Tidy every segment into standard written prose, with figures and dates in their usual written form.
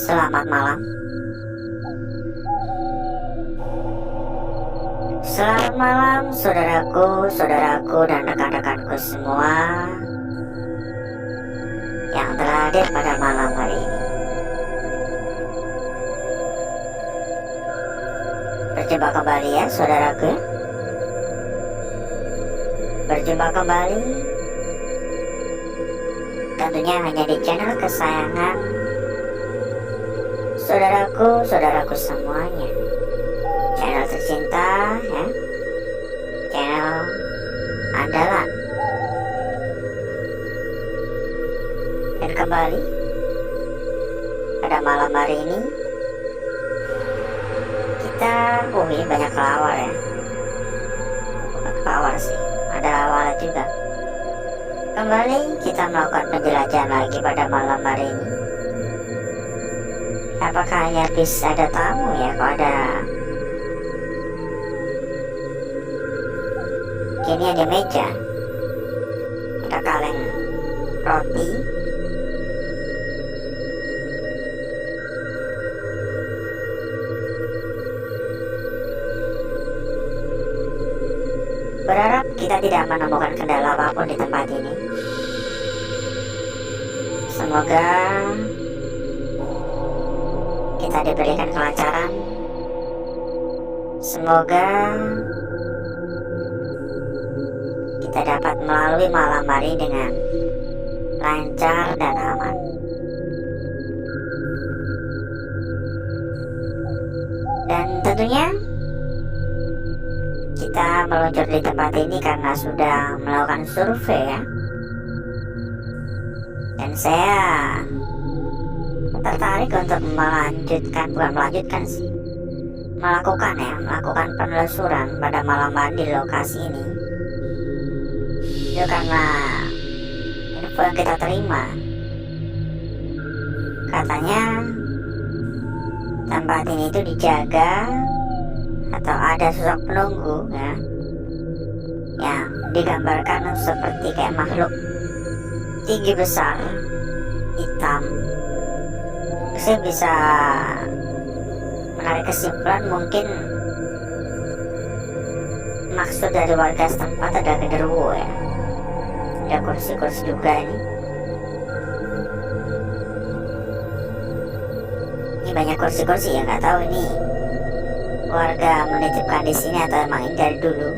Selamat malam. Selamat malam saudaraku, dan rekan-rekanku semua yang telah hadir pada malam hari ini. Berjumpa kembali ya saudaraku. Berjumpa kembali tentunya hanya di channel kesayangan saudaraku semuanya, channel tercinta ya, channel andalan. Dan kembali pada malam hari ini kita ini banyak kelawar ya, bukan kelawar sih, ada walet juga. Kembali kita melakukan penjelajahan lagi pada malam hari ini. Apakah ya bisa ada tamu ya? Kalau ada, kini ada meja, ada kaleng roti, berharap kita tidak menemukan kendala apapun di tempat ini. Semoga kita diberikan kelancaran. Semoga kita dapat melalui malam hari dengan lancar dan aman. Dan tentunya kita meluncur di tempat ini karena sudah melakukan survei ya. Dan saya tertarik untuk melakukan penelusuran pada malam hari di lokasi ini. Itu karena info yang kita terima, katanya tempat ini itu dijaga atau ada sosok penunggu ya, yang digambarkan seperti kayak makhluk tinggi besar hitam. Saya bisa menarik kesimpulan mungkin maksud dari warga setempat ada genderuwo ya. Ada kursi-kursi juga ini. Ini banyak kursi-kursi ya, nggak tahu ini warga menitipkan di sini atau emang ini dari dulu.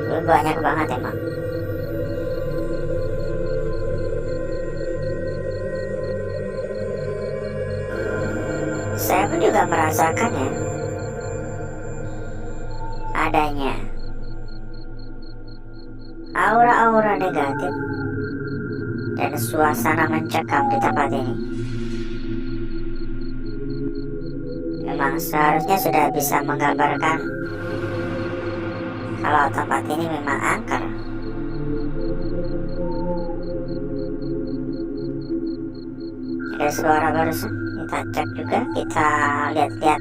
Tapi banyak banget emang. Saya pun juga merasakan ya, adanya aura-aura negatif dan suasana mencekam di tempat ini. Memang seharusnya sudah bisa menggambarkan kalau tempat ini memang angker. Ada suara barusan, kita cek juga, kita lihat-lihat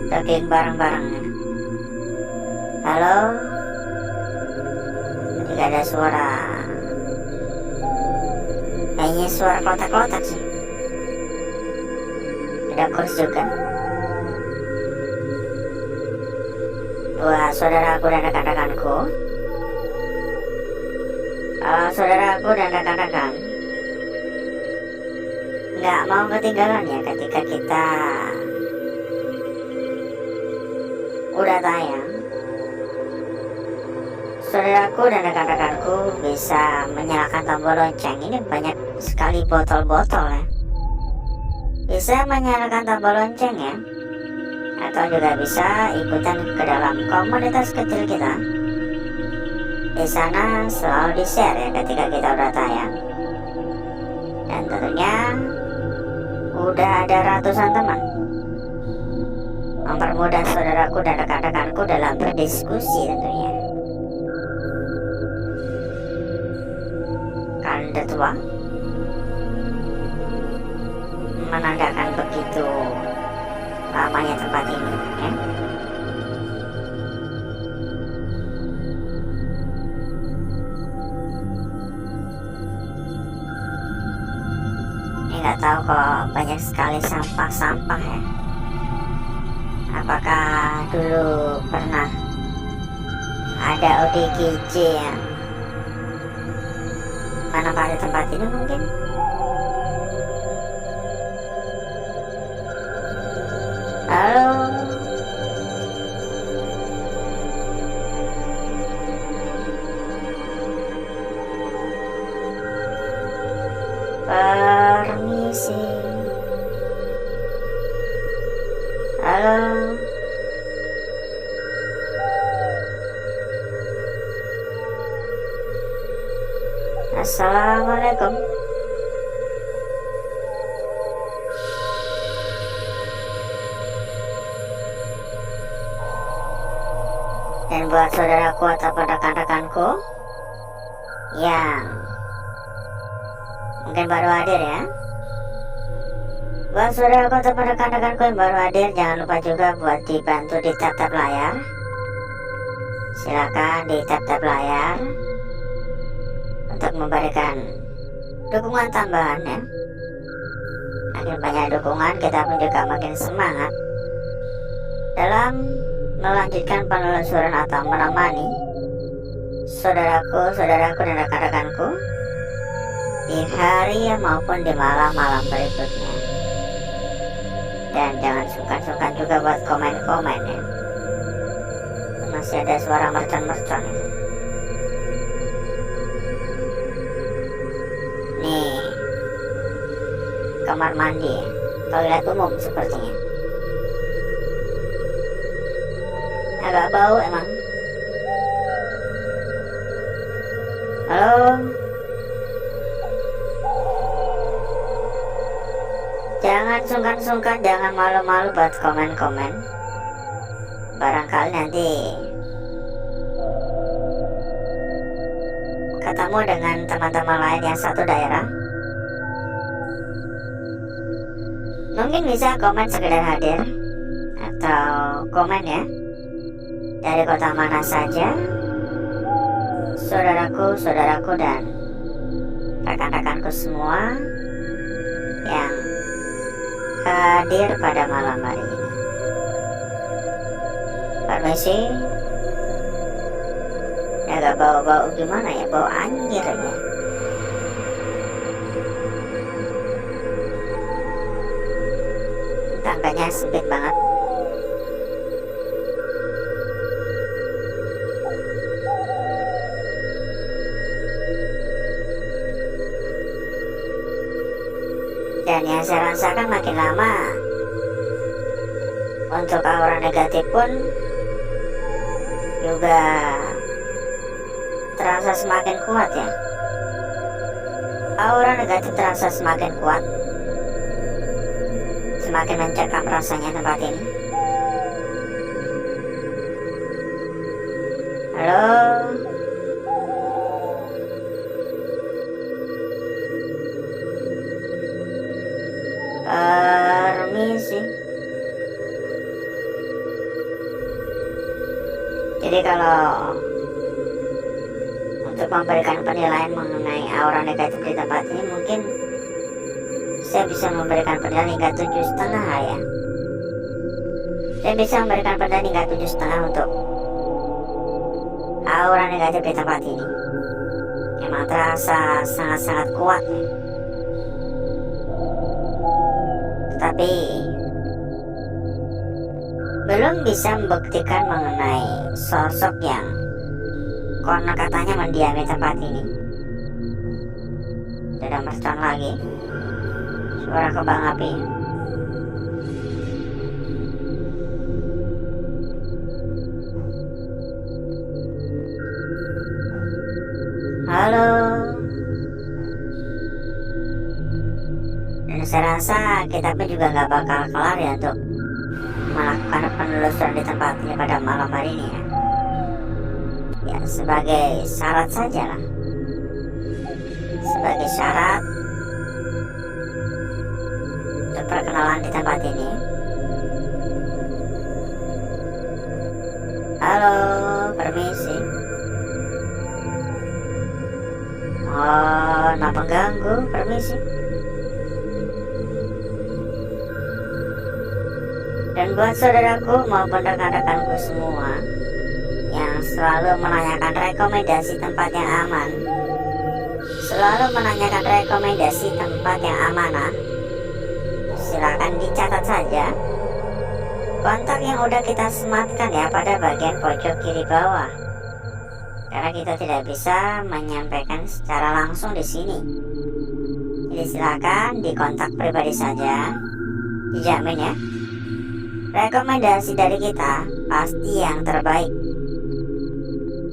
jogging bareng-bareng ya. Halo, tidak ada suara, kayaknya suara kotak-kotak sih. Ada kurs juga. Buat saudaraku dan rekan-rekanku, saudaraku dan rekan-rekan nggak mau ketinggalan ya ketika kita udah tayang. Saudaraku dan rekan-rekanku bisa menyalakan tombol lonceng. Ini banyak sekali botol-botol ya. Bisa menyalakan tombol lonceng ya, atau juga bisa ikutan ke dalam komunitas kecil kita. Di sana selalu di-share ya ketika kita udah tayang. Dan tentunya udah ada ratusan teman mempermudah saudaraku dan rekan-rekanku dalam berdiskusi tentunya. Kalender tua menandakan begitu lamanya tempat ini ya. tahu kok banyak sekali sampah-sampah ya. Apakah dulu pernah ada ODGJ yang menempati tempat ini mungkin? Halo? Permisi. Halo? Assalamualaikum. Dan buat saudaraku ataupun rekan-rekanku yang mungkin baru hadir ya, buat saudaraku ataupun rekan-rekanku yang baru hadir, jangan lupa juga buat dibantu di tap-tap layar. Silakan di tap-tap layar untuk memberikan dukungan tambahan ya. Makin banyak dukungan, kita pun juga makin semangat dalam melanjutkan penelusuran atau menemani saudaraku dan rekan-rekanku di hari maupun di malam-malam berikutnya. Dan jangan sungkan-sungkan juga buat komen-komen ya. Masih ada suara mercon-mercon ya. Nih, kamar mandi ya, toilet umum sepertinya. Agak bau emang. Halo? Jangan sungkan-sungkan, jangan malu-malu buat komen-komen. Barangkali nanti ketemu dengan teman-teman lain yang satu daerah. Mungkin bisa komen sekedar hadir atau komen ya, dari kota mana saja saudaraku dan rekan-rekanku semua yang hadir pada malam hari ini. Permisi. Agak bau-bau gimana ya, bau anjir ya. Tangganya sempit banget. Dan yang saya rasakan makin lama, untuk aura negatif pun juga terasa semakin kuat ya. Aura negatif terasa semakin kuat, semakin mencekam rasanya tempat ini. Halo? Permisi. Jadi kalau untuk memberikan penilaian mengenai aura negatif di tempat ini, mungkin saya bisa memberikan penilaian hingga 7,5 ya. Saya bisa memberikan penilaian hingga 7,5 untuk aura negatif di tempat ini. Memang terasa sangat-sangat kuat ya. Tapi belum bisa membuktikan mengenai sosok yang konon katanya mendiami tempat ini. Tidak mercon lagi. Suara kembang api. Halo. Dan saya rasa kita pun juga nggak bakal kelar ya untuk melakukan penelusuran di tempat ini pada malam hari ini ya. Ya sebagai syarat saja lah. Sebagai syarat untuk perkenalan di tempat ini. Halo, permisi. Oh, nggak pengganggu, permisi. Dan buat saudaraku maupun rekan-rekanku semua yang selalu menanyakan rekomendasi tempat yang aman, selalu menanyakan rekomendasi tempat yang amanah, silakan dicatat saja kontak yang udah kita sematkan ya pada bagian pojok kiri bawah. Karena kita tidak bisa menyampaikan secara langsung di sini. Jadi silakan dikontak pribadi saja. Dijamin ya, rekomendasi dari kita pasti yang terbaik.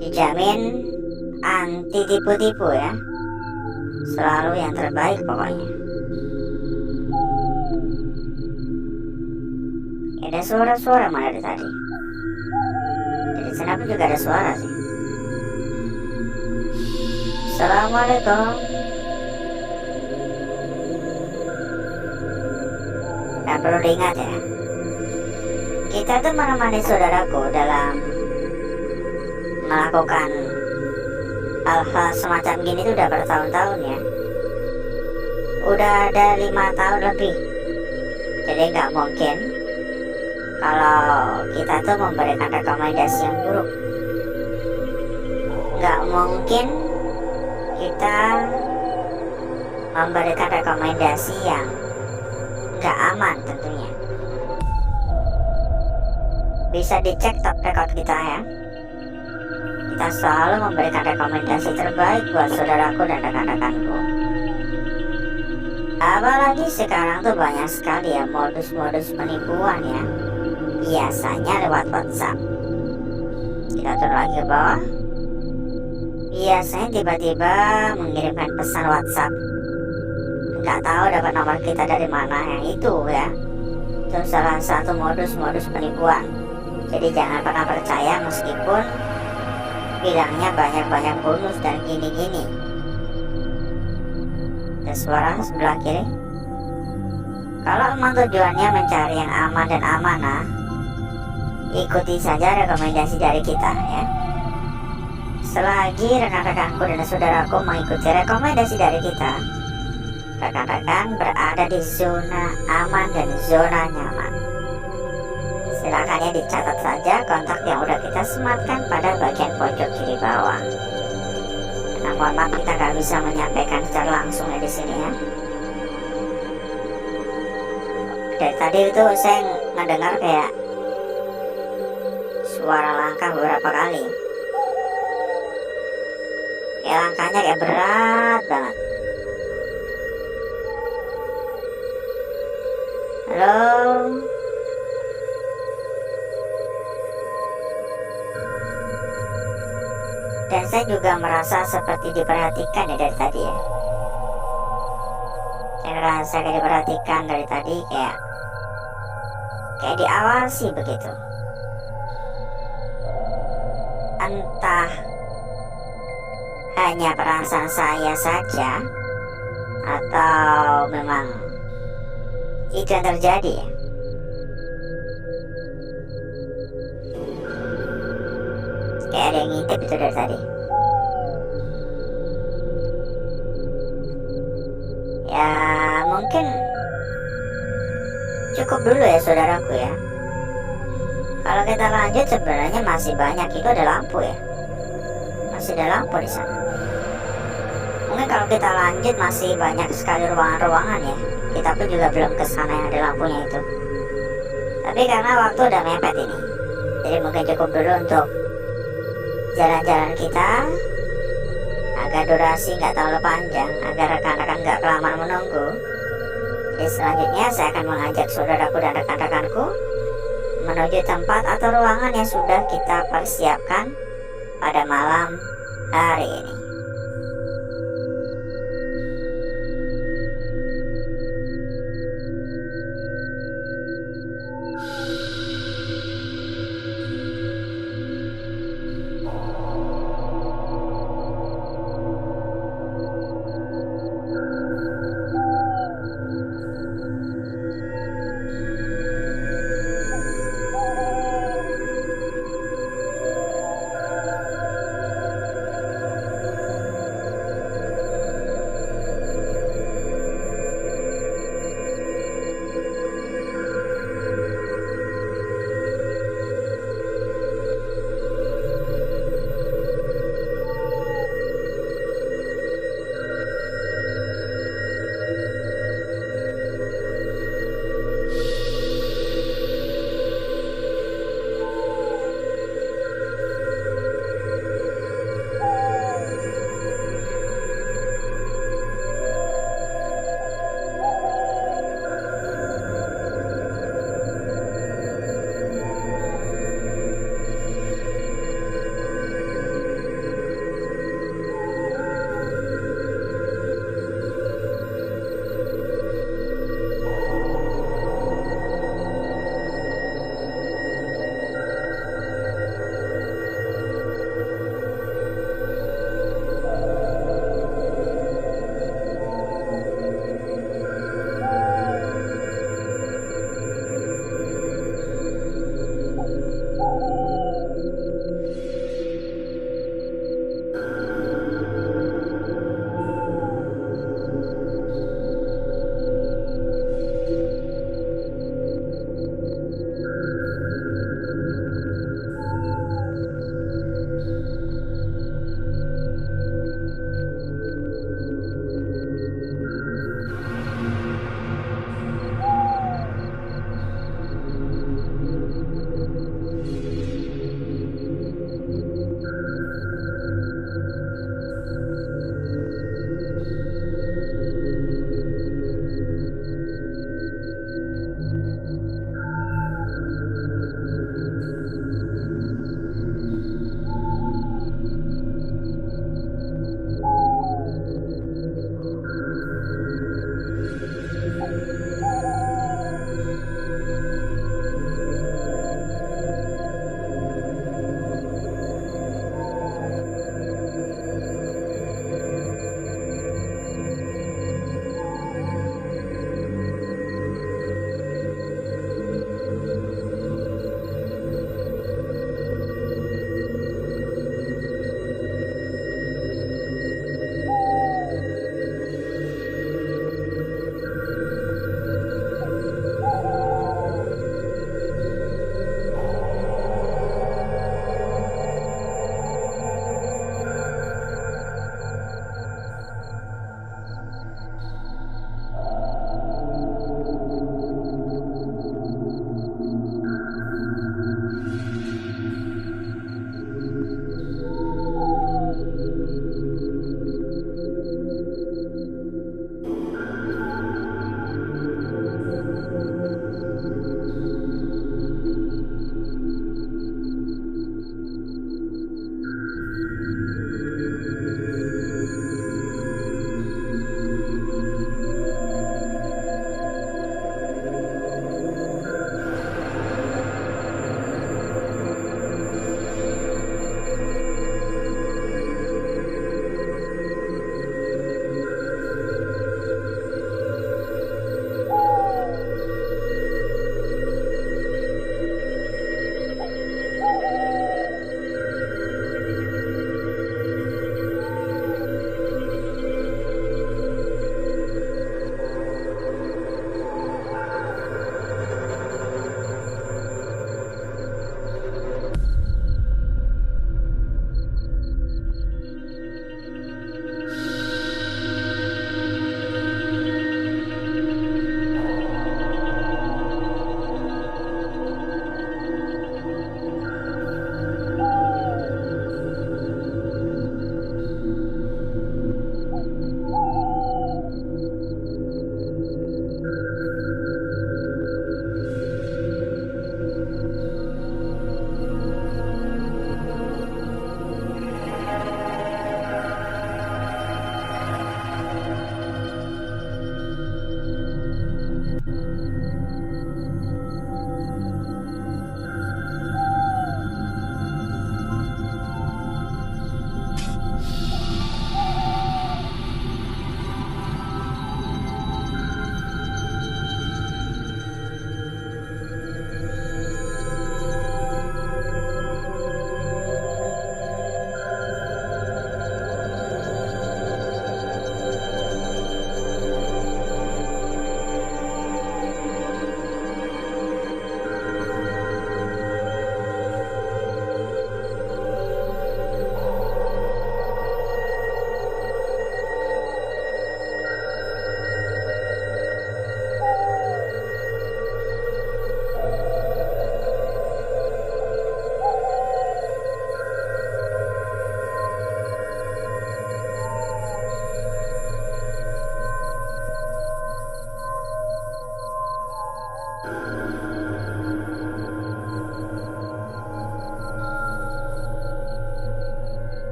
Dijamin anti tipu-tipu ya. Selalu yang terbaik pokoknya. Ada suara-suara mana dari tadi? Dari sana pun juga ada suara sih. Assalamualaikum. Dan perlu diingat ya, kita tuh menemani saudaraku dalam melakukan hal-hal semacam gini tuh udah bertahun-tahun ya. Udah ada 5 tahun lebih. Jadi nggak mungkin kalau kita tuh memberikan rekomendasi yang buruk. Nggak mungkin kita memberikan rekomendasi yang nggak aman tentunya. Bisa dicek top record kita ya. Kita selalu memberikan rekomendasi terbaik buat saudaraku dan rekan-rekanku. Apalagi sekarang tuh banyak sekali ya modus-modus penipuan ya. Biasanya lewat WhatsApp. Kita turun lagi ke bawah. Biasanya tiba-tiba mengirimkan pesan WhatsApp. Nggak tahu dapat nomor kita dari mana, yang itu ya. Itu salah satu modus-modus penipuan. Jadi jangan pernah percaya meskipun bilangnya banyak-banyak bonus dan gini-gini. Ada suara sebelah kiri. Kalau memang tujuannya mencari yang aman dan amanah, ikuti saja rekomendasi dari kita ya. Selagi rekan-rekanku dan saudaraku mengikuti rekomendasi dari kita, rekan-rekan berada di zona aman dan zona nyaman. Silakan ya dicatat saja kontak yang udah kita sematkan pada bagian pojok kiri bawah. Karena mohon maaf kita nggak bisa menyampaikan secara langsung ya di sini ya. Dari tadi itu saya ngedengar kayak suara langkah beberapa kali. Kayak langkahnya kayak berat banget. Halo. Dan saya juga merasa seperti diperhatikan ya dari tadi ya. Saya ngerasa kayak diperhatikan dari tadi, kayak diawasi begitu. Entah hanya perasaan saya saja atau memang itu yang terjadi ya. Kayak ada yang ngintip itu dari tadi. Ya mungkin cukup dulu ya saudaraku ya. Kalau kita lanjut sebenarnya masih banyak, itu ada lampu ya. Masih ada lampu di sana. Mungkin kalau kita lanjut masih banyak sekali ruangan-ruangan ya. Kita pun juga belum ke sana yang ada lampunya itu. Tapi karena waktu udah mepet ini, jadi mungkin cukup dulu untuk jalan-jalan kita agar durasi nggak terlalu panjang, agar rekan-rekan nggak kelamaan menunggu. Jadi selanjutnya saya akan mengajak saudaraku dan rekan-rekanku menuju tempat atau ruangan yang sudah kita persiapkan pada malam hari ini.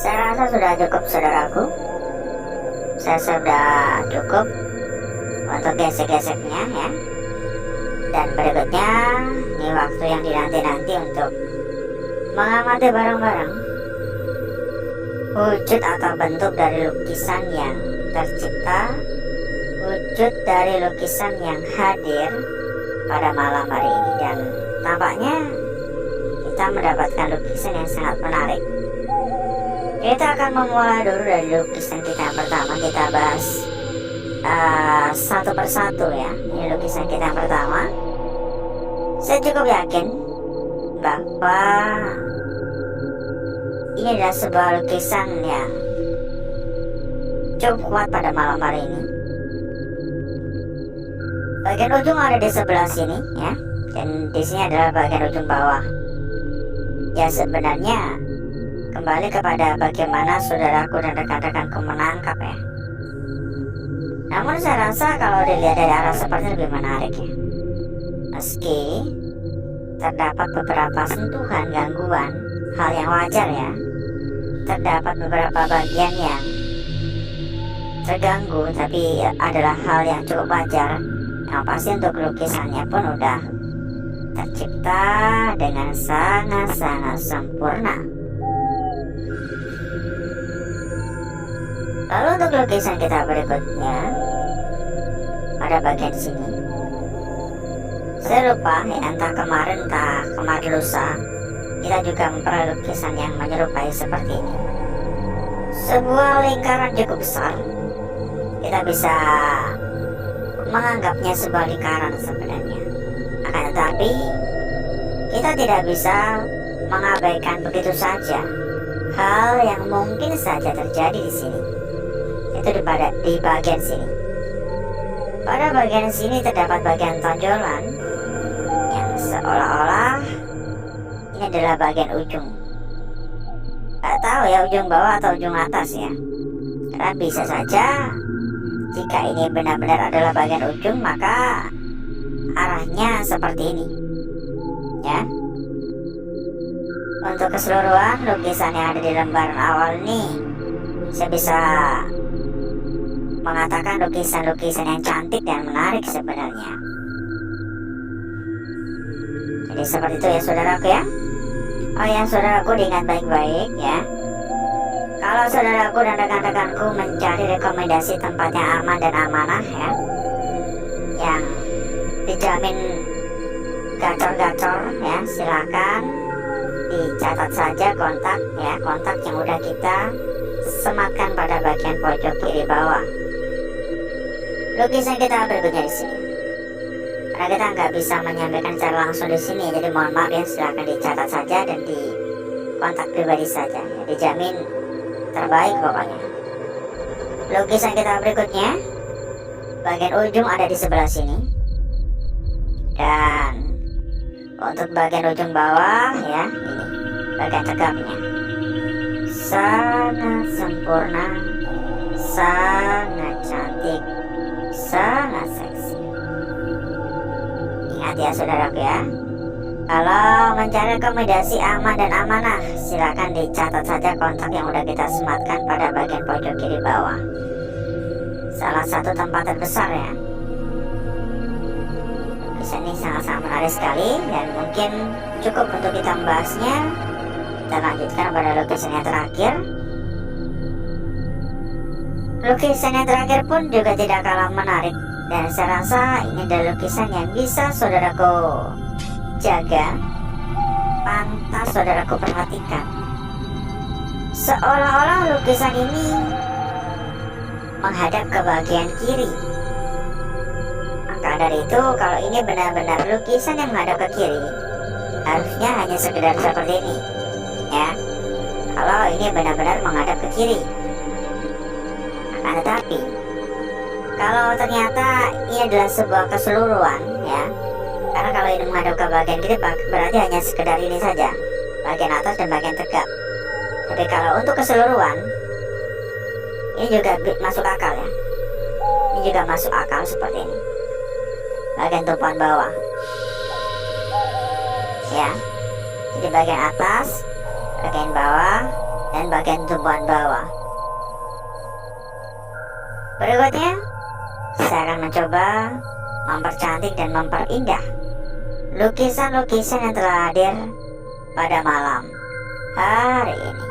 Saya rasa sudah cukup, saudaraku. Saya sudah cukup untuk gesek-geseknya ya. Dan berikutnya ini waktu yang dinanti-nanti untuk mengamati bareng-bareng wujud atau bentuk dari lukisan yang tercipta, wujud dari lukisan yang hadir pada malam hari ini. Dan tampaknya kita mendapatkan lukisan yang sangat menarik. Kita akan memulai dulu dari lukisan kita yang pertama. Kita bahas satu persatu ya. Ini lukisan kita yang pertama. Saya cukup yakin bahwa ini adalah sebuah lukisan yang cukup kuat pada malam hari ini. Bagian ujung ada di sebelah sini ya, dan di sini adalah bagian ujung bawah. Ya, sebenarnya kembali kepada bagaimana saudaraku dan rekan-rekanku menangkap ya. Namun saya rasa kalau dilihat dari arah seperti lebih menarik ya. Meski terdapat beberapa sentuhan gangguan, hal yang wajar ya. Terdapat beberapa bagian yang terganggu, tapi adalah hal yang cukup wajar. Yang pasti untuk lukisannya pun udah tercipta dengan sangat-sangat sempurna. Lalu untuk lukisan kita berikutnya, pada bagian sini, saya lupa ya, entah kemarin lusa, kita juga memperoleh lukisan yang menyerupai seperti ini. Sebuah lingkaran cukup besar. Kita bisa menganggapnya sebuah lingkaran sebenarnya. Akan tetapi kita tidak bisa mengabaikan begitu saja hal yang mungkin saja terjadi di sini. Itu di bagian sini. Pada bagian sini terdapat bagian tonjolan yang seolah-olah ini adalah bagian ujung. Gak tahu ya, ujung bawah atau ujung atas ya. Karena bisa saja jika ini benar-benar adalah bagian ujung, maka arahnya seperti ini ya. Untuk keseluruhan lukisan yang ada di lembaran awal ini, saya bisa mengatakan lukisan-lukisan yang cantik dan menarik sebenarnya. Jadi seperti itu ya saudaraku ya. Oh ya saudaraku, diingat baik-baik ya. Kalau saudaraku dan rekan-rekanku mencari rekomendasi tempat yang aman dan amanah ya, yang dijamin gacor-gacor ya, silakan dicatat saja kontak ya, kontak yang udah kita sematkan pada bagian pojok kiri bawah. Lukisan kita berikutnya di sini. Karena kita nggak bisa menyampaikan secara langsung di sini, jadi mohon maaf ya, silakan dicatat saja dan di kontak pribadi saja ya, dijamin terbaik pokoknya. Lukisan kita berikutnya, bagian ujung ada di sebelah sini, dan untuk bagian ujung bawah ya, ini bagian tegapnya sangat sempurna, sangat cantik, sangat seksi. Ingat ya saudaraku ya, kalau mencari rekomendasi aman dan amanah, silakan dicatat saja kontak yang udah kita sematkan pada bagian pojok kiri bawah. Salah satu tempat terbesar ya. Lukisan ini sangat-sangat menarik sekali dan mungkin cukup untuk kita membahasnya. Kita lanjutkan pada lukisan yang terakhir. Lukisan yang terakhir pun juga tidak kalah menarik, dan saya rasa ini adalah lukisan yang bisa saudaraku jaga, pantas saudaraku perhatikan. Seolah-olah lukisan ini menghadap ke bagian kiri. Maka dari itu, kalau ini benar-benar lukisan yang menghadap ke kiri, harusnya hanya sekedar seperti ini ya. Kalau ini benar-benar menghadap ke kiri. Akan tetapi, kalau ternyata ini adalah sebuah keseluruhan ya, karena kalau ini menghadap ke bagian kiri berarti hanya sekedar ini saja, bagian atas dan bagian tegak. Tapi kalau untuk keseluruhan, ini juga masuk akal ya. Ini juga masuk akal seperti ini. Bagian tumpuan bawah ya, jadi bagian atas, bagian bawah, dan bagian tumpuan bawah. Berikutnya, saya akan mencoba mempercantik dan memperindah lukisan-lukisan yang telah hadir pada malam hari ini.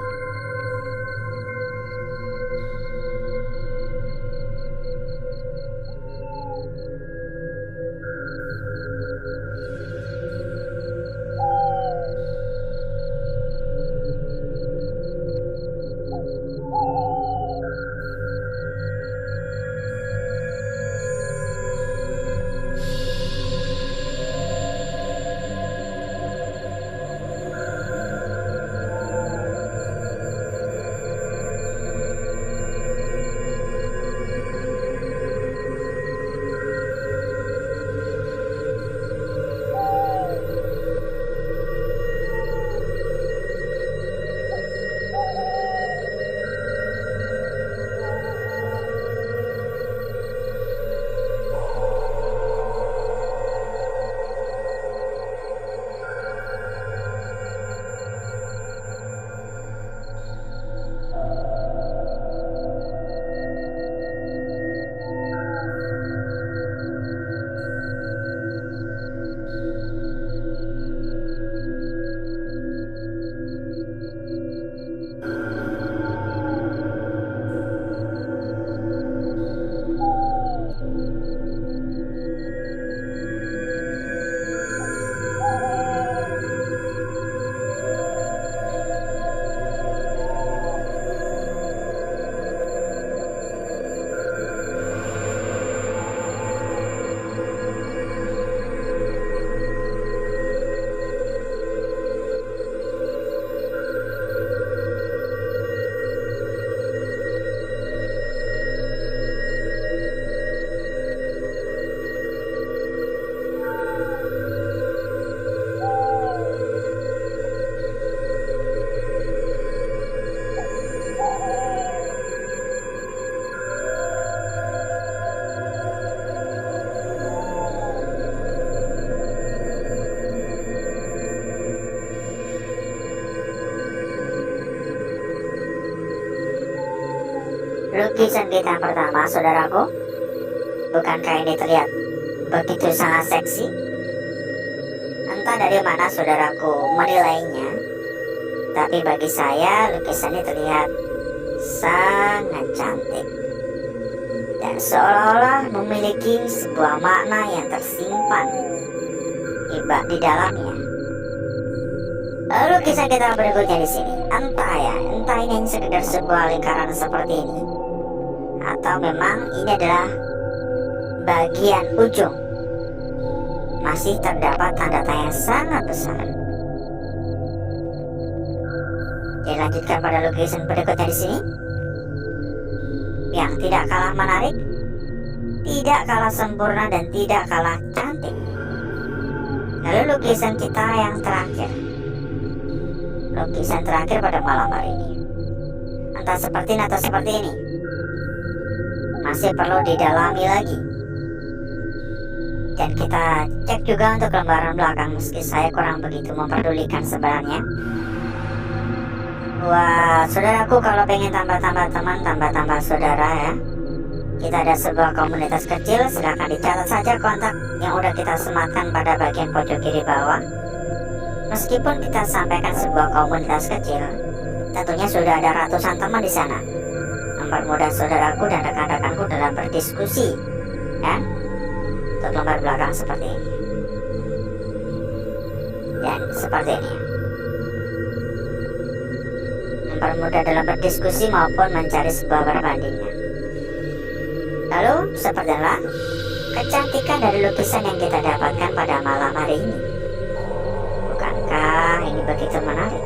Lukisan kita pertama, saudaraku, bukankah ini terlihat begitu sangat seksi? Entah dari mana saudaraku menilainya, Tetapi bagi saya lukisan ini terlihat sangat cantik dan seolah-olah memiliki sebuah makna yang tersimpan di dalamnya. Lalu kisah kita berikutnya di sini, entah ini hanya sekedar sebuah lingkaran seperti ini, atau memang ini adalah bagian ujung. Masih terdapat tanda tanya yang sangat besar. Dilanjutkan pada lukisan berikutnya di sini, yang tidak kalah menarik, tidak kalah sempurna, dan tidak kalah cantik. Lalu lukisan kita yang terakhir, lukisan terakhir pada malam hari ini, entah seperti ini atau seperti ini, masih perlu didalami lagi. Dan kita cek juga untuk lembaran belakang, meski saya kurang begitu memperdulikan sebenarnya. Wah, saudaraku, kalau pengen tambah-tambah teman, tambah-tambah saudara ya, kita ada sebuah komunitas kecil. Silahkan dicatat saja kontak yang udah kita sematkan pada bagian pojok kiri bawah. Meskipun kita sampaikan sebuah komunitas kecil, tentunya sudah ada ratusan teman di sana, mempermudah saudaraku dan rekan-rekanku dalam berdiskusi, ya, untuk lembar belakang seperti ini dan seperti ini, mempermudah dalam berdiskusi maupun mencari sebuah perbandingan. Lalu seperti inilah kecantikan dari lukisan yang kita dapatkan pada malam hari ini. Bukankah ini begitu menarik?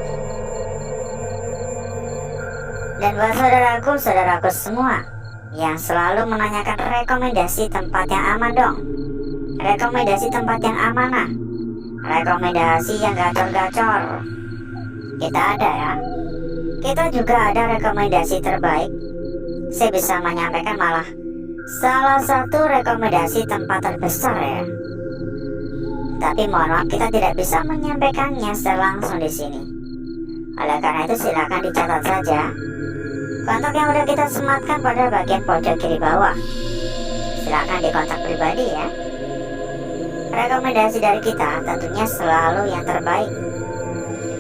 Dan buat saudaraku semua yang selalu menanyakan rekomendasi tempat yang aman dong, rekomendasi tempat yang amanah, rekomendasi yang gacor-gacor, kita ada ya. Kita juga ada rekomendasi terbaik. Saya bisa menyampaikan malah salah satu rekomendasi tempat terbesar ya. Tapi mohon maaf, kita tidak bisa menyampaikannya secara langsung di sini. Oleh karena itu silakan dicatat saja kontak yang udah kita sematkan pada bagian pojok kiri bawah. Silakan dikontak pribadi ya. Rekomendasi dari kita tentunya selalu yang terbaik.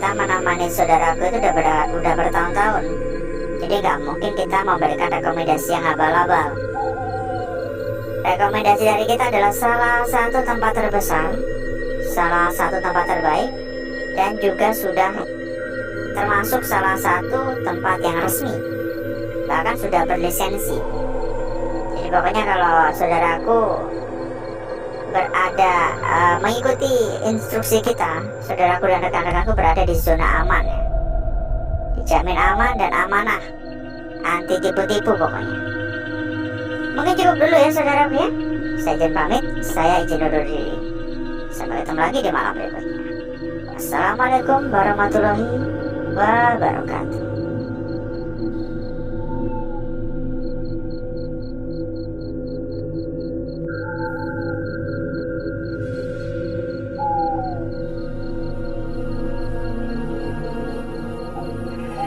Kita menemani saudaraku itu udah bertahun-tahun, jadi nggak mungkin kita memberikan rekomendasi yang abal-abal. Rekomendasi dari kita adalah salah satu tempat terbesar, salah satu tempat terbaik, dan juga sudah termasuk salah satu tempat yang resmi, bahkan sudah berlisensi. Jadi pokoknya kalau saudaraku mengikuti instruksi kita, saudaraku dan rekan-rekanku berada di zona aman ya. Dijamin aman dan amanah, anti tipu-tipu pokoknya. Mungkin cukup dulu ya saudaraku ya. Saya izin pamit, saya izin undur diri. Sampai ketemu lagi di malam berikutnya. Wassalamualaikum warahmatullahi wabarakatuh.